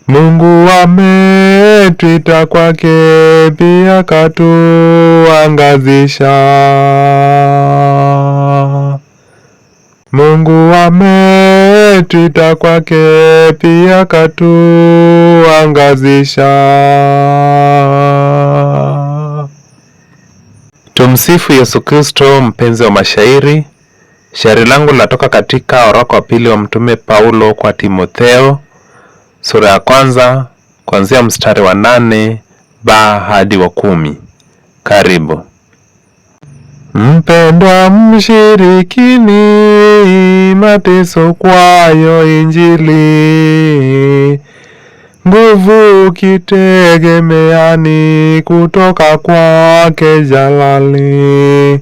Mungu ametuita kwake, pia katuangazisha. Mungu ametuita kwake, pia katuangazisha. Tumsifu Yesu Kristo. Mpenzi wa mashairi, shairi langu linatoka katika waraka wa pili wa Mtume Paulo kwa Timotheo, sura ya 1 kuanzia mstari wa 8 hadi wa 10. Karibu. Mpendwa, mshirikini mateso kwayo Injili, nguvu kitegemeani kutoka kwake Jalali.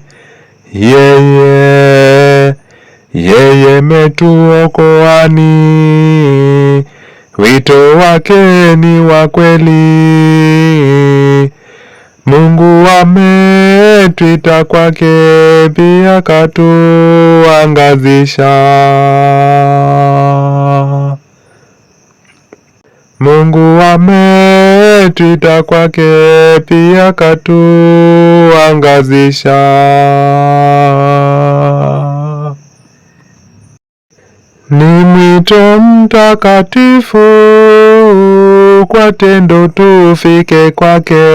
Yeye metuokoani, wito wake ni wa kweli. Mungu ametuita kwake, pia katuangazisha. Mungu ametuita kwake, pia katuangazisha. Ni mwito mtakatifu, kwa tendo tufike kwake,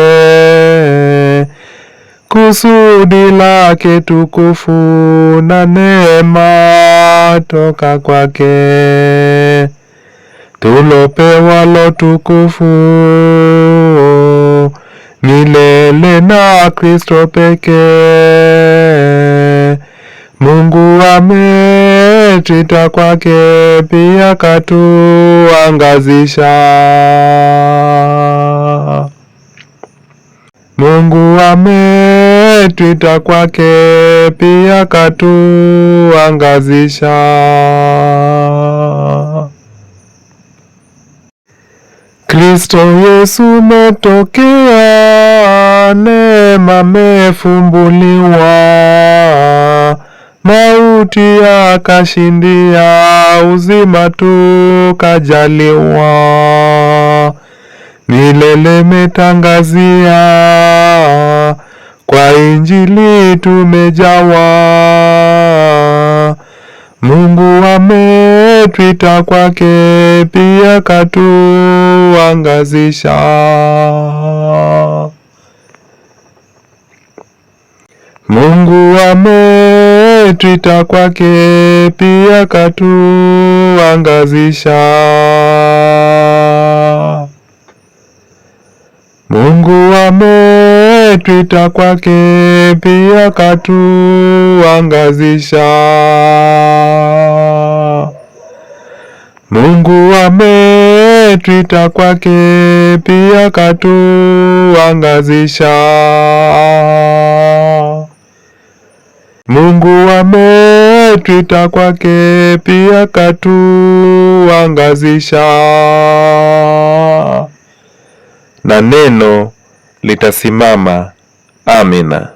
kusudi lake tukufu na neema toka kwake, tulopewa lo tukufu milele na Kristo pekee. Mungu ametuita kwake, pia katuangazisha. Mungu ametuita kwake, pia katuangazisha. Kristo Yesu metokea, neema mefumbuliwa, mauti akashindia, uzima tukajaliwa, milele metangazia, kwa Injili tumejawa. Mungu ametuita kwake, pia katuangazisha. Mungu ametuita kwake, pia katuangazisha. Mungu ametuita kwake, pia katuangazisha. Mungu ametuita kwake, pia katuangazisha. Mungu ametuita kwake, pia katuangazisha. Na neno litasimama. Amina.